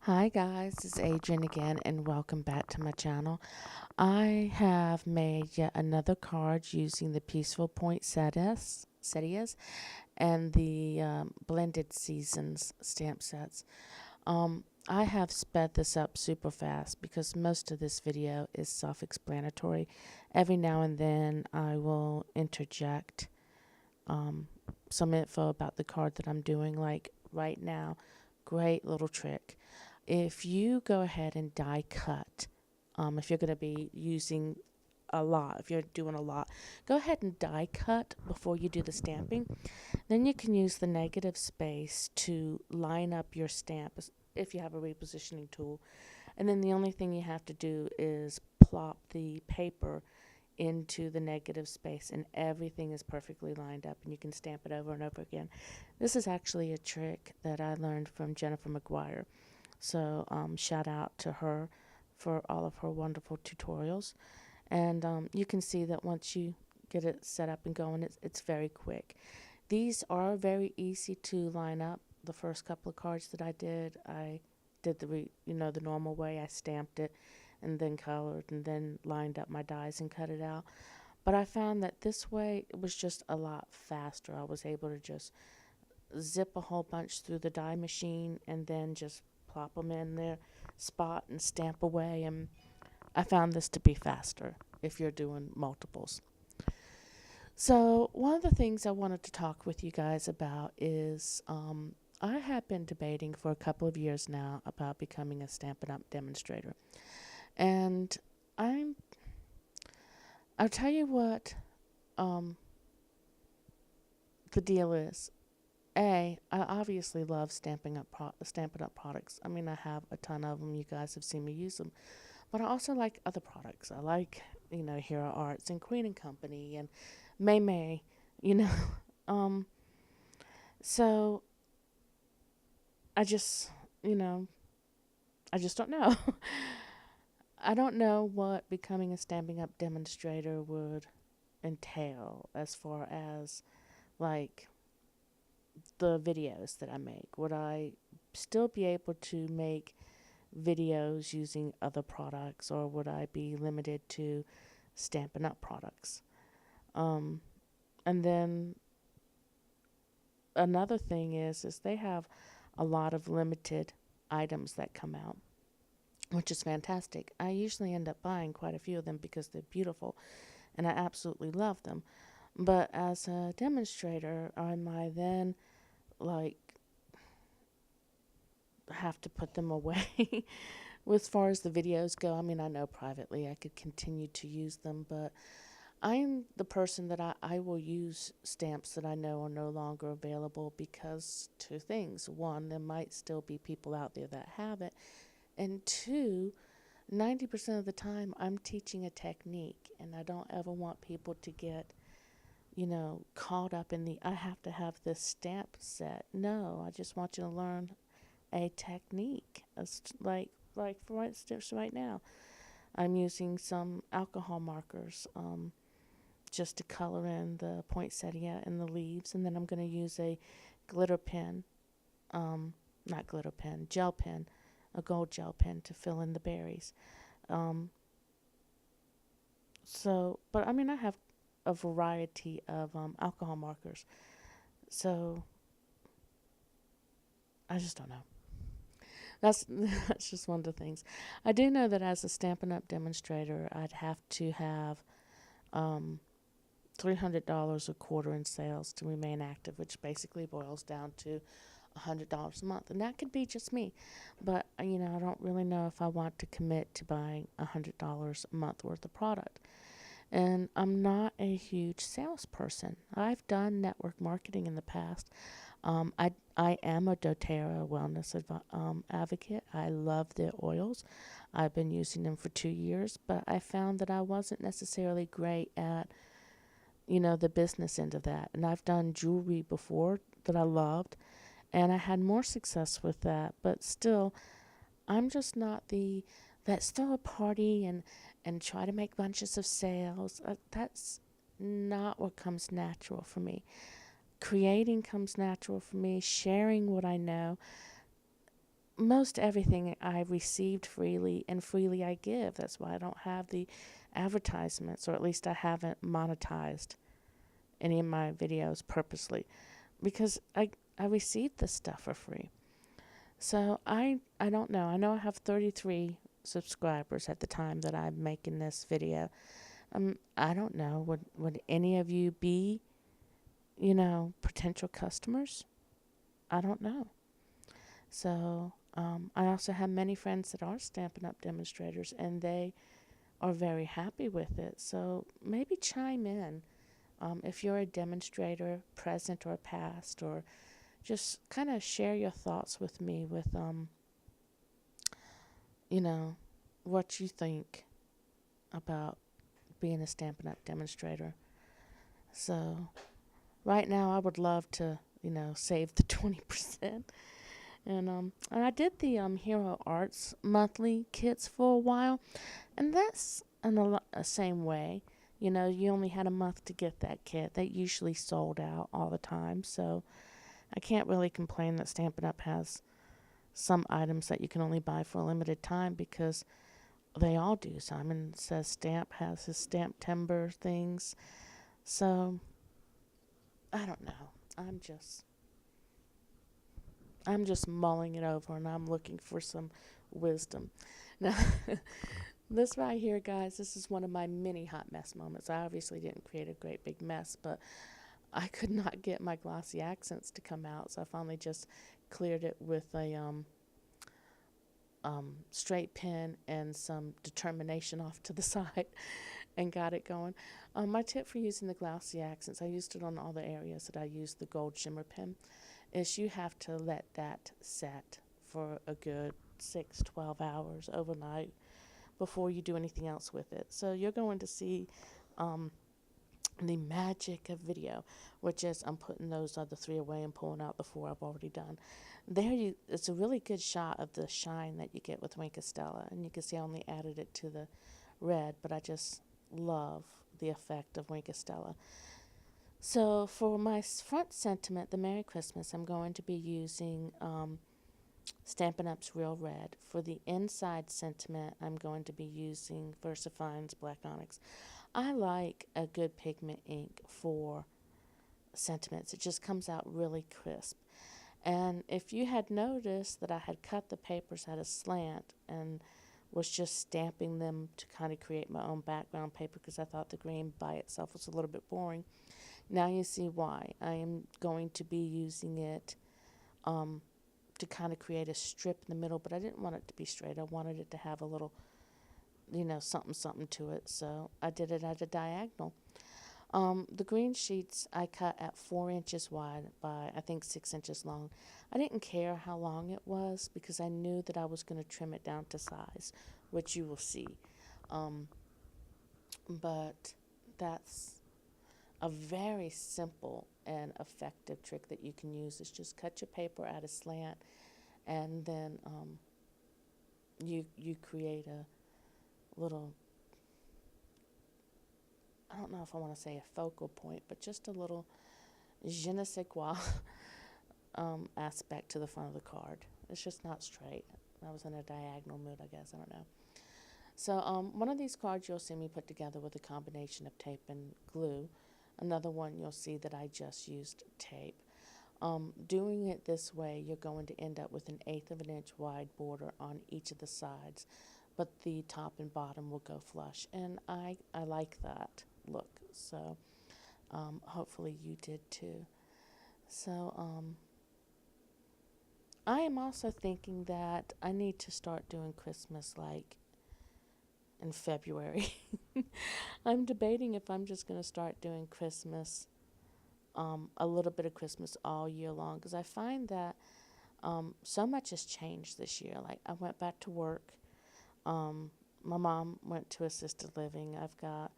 Hi guys, this is Adrian again and welcome back to my channel. I have made yet another card using the Peaceful Poinsettias and the Blended Seasons stamp sets. I have sped this up super fast because most of this video is self-explanatory. Every now and then I will interject some info about the card that I'm doing, like right now. Great little trick. If you go ahead and die cut, if you're going to be using a lot, if you're doing a lot, go ahead and die cut before you do the stamping. Then you can use the negative space to line up your stamp if you have a repositioning tool. And then the only thing you have to do is plop the paper into the negative space and everything is perfectly lined up and you can stamp it over and over again. This is actually a trick that I learned from Jennifer McGuire. So shout out to her for all of her wonderful tutorials. And you can see that once you get it set up and going, it's very quick. These are very easy to line up. The first couple of cards that I did the normal way. I stamped it and then colored and then lined up my dies and cut it out. But I found that this way it was just a lot faster. I was able to just zip a whole bunch through the die machine and then just plop them in their spot and stamp away. And I found this to be faster if you're doing multiples. So one of the things I wanted to talk with you guys about is I have been debating for a couple of years now about becoming a Stampin' Up! Demonstrator. And I'll tell you what the deal is. I obviously love Stampin' Up! Products. I mean, I have a ton of them. You guys have seen me use them. But I also like other products. I like, Hero Arts and Queen and Company and May May, you know. um, so I just, you know, I just don't know. I don't know what becoming a Stampin' Up! Demonstrator would entail as far as, like, the videos that I make. Would I still be able to make videos using other products, or would I be limited to Stampin' Up! Products? And then another thing is they have a lot of limited items that come out, which is fantastic. I usually end up buying quite a few of them because they're beautiful and I absolutely love them. But as a demonstrator, am I then like have to put them away? As far as the videos go, I mean, I know privately I could continue to use them, but I'm the person that I will use stamps that I know are no longer available because two things. One, there might still be people out there that have it. And two, 90% of the time I'm teaching a technique and I don't ever want people to get, caught up in I have to have this stamp set. No, I just want you to learn a technique. Like for instance, right now, I'm using some alcohol markers just to color in the poinsettia and the leaves, and then I'm going to use a glitter pen, not glitter pen, gel pen, a gold gel pen to fill in the berries. Um, but I mean, I have a variety of alcohol markers, so I just don't know. That's just one of the things. I do know that as a Stampin' Up! Demonstrator, I'd have to have $300 a quarter in sales to remain active, which basically boils down to $100 a month. And that could be just me. But, I don't really know if I want to commit to buying $100 a month worth of product. And I'm not a huge salesperson. I've done network marketing in the past. I am a doTERRA wellness advocate. I love their oils. I've been using them for 2 years, but I found that I wasn't necessarily great at, the business end of that. And I've done jewelry before that I loved, and I had more success with that. But still, I'm just not let's throw a party and try to make bunches of sales. That's not what comes natural for me. Creating comes natural for me, sharing what I know. most everything I received freely, and freely I give. That's why I don't have the advertisements, or at least I haven't monetized any of my videos purposely, because I received this stuff for free. So I don't know. I know I have 33 subscribers at the time that I'm making this video. I don't know. Would any of you be, potential customers? I don't know. So I also have many friends that are Stampin' Up! Demonstrators, and they are very happy with it. So maybe chime in if you're a demonstrator, present or past, or just kind of share your thoughts with me with, what you think about being a Stampin' Up! Demonstrator. So right now I would love to, save the 20%. And I did the Hero Arts monthly kits for a while, and that's in a same way. You only had a month to get that kit. They usually sold out all the time, so I can't really complain that Stampin' Up! Has some items that you can only buy for a limited time, because they all do. Simon Says Stamp has his Stamp Timber things. So I don't know. I'm just mulling it over, and I'm looking for some wisdom. Now, this right here, guys, this is one of my mini hot mess moments. I obviously didn't create a great big mess, but I could not get my glossy accents to come out, so I finally just cleared it with a straight pen and some determination off to the side and got it going. My tip for using the glossy accents, I used it on all the areas that I used the gold shimmer pen, is you have to let that set for a good 6-12 hours overnight before you do anything else with it. So you're going to see the magic of video, which is I'm putting those other three away and pulling out the four I've already done. It's a really good shot of the shine that you get with Wink of Stella, and you can see I only added it to the red, but I just love the effect of Wink of Stella. So for my front sentiment, the Merry Christmas, I'm going to be using Stampin' Up's Real Red. For the inside sentiment, I'm going to be using VersaFine's Black Onyx. I like a good pigment ink for sentiments. It just comes out really crisp. And if you had noticed that I had cut the papers at a slant and was just stamping them to kind of create my own background paper, because I thought the green by itself was a little bit boring, now you see why. I am going to be using it to kind of create a strip in the middle, but I didn't want it to be straight. I wanted it to have a little, something to it, so I did it at a diagonal. The green sheets I cut at 4 inches wide by, I think, 6 inches long. I didn't care how long it was, because I knew that I was going to trim it down to size, which you will see. But that's a very simple and effective trick that you can use. Is just cut your paper at a slant, and then you create a little, I don't know if I want to say a focal point, but just a little je ne sais quoi aspect to the front of the card. It's just not straight. I was in a diagonal mood, I guess. I don't know. So one of these cards you'll see me put together with a combination of tape and glue. Another one you'll see that I just used tape. Doing it this way, you're going to end up with an 1/8 of an inch wide border on each of the sides, but the top and bottom will go flush, and I like that look. So hopefully you did too. So I am also thinking that I need to start doing Christmas like in February. I'm debating if I'm just going to start doing Christmas, a little bit of Christmas all year long, because I find that so much has changed this year. Like, I went back to work. My mom went to assisted living. I've got,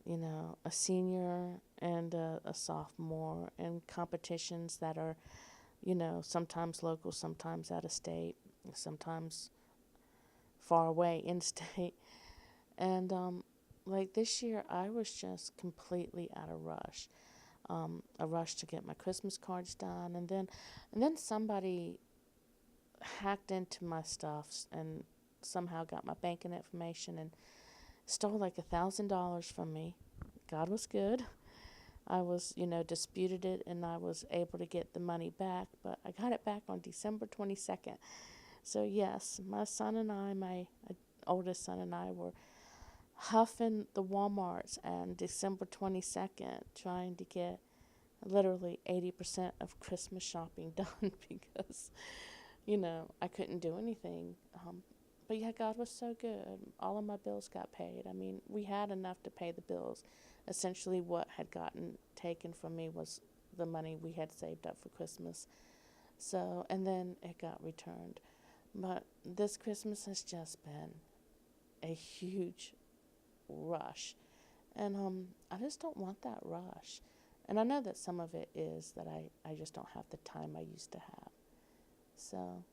a senior and a sophomore, and competitions that are, sometimes local, sometimes out of state, sometimes far away in state. And like this year, I was just completely at a rush to get my Christmas cards done, and then somebody hacked into my stuff and somehow got my banking information and stole like $1,000 from me. God was good. I was, disputed it and I was able to get the money back, but I got it back on December 22nd. So, yes, my son and I, my oldest son and I, were huffing the Walmarts on December 22nd trying to get literally 80% of Christmas shopping done because, I couldn't do anything. But yeah, God was so good. All of my bills got paid. I mean, we had enough to pay the bills. Essentially, what had gotten taken from me was the money we had saved up for Christmas. So, and then it got returned. But this Christmas has just been a huge rush. And I just don't want that rush. And I know that some of it is that I just don't have the time I used to have. So,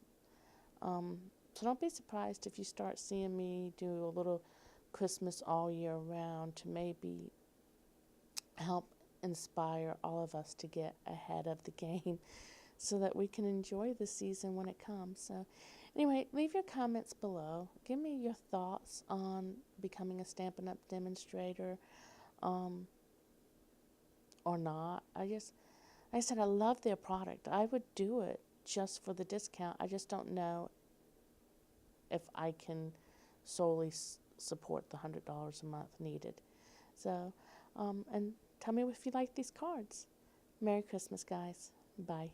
so don't be surprised if you start seeing me do a little Christmas all year round to maybe help inspire all of us to get ahead of the game so that we can enjoy the season when it comes. So anyway, leave your comments below. Give me your thoughts on becoming a Stampin' Up! Demonstrator or not. Like I said, I love their product. I would do it just for the discount. I just don't know if I can solely support the $100 a month needed. So, and tell me if you like these cards. Merry Christmas, guys. Bye.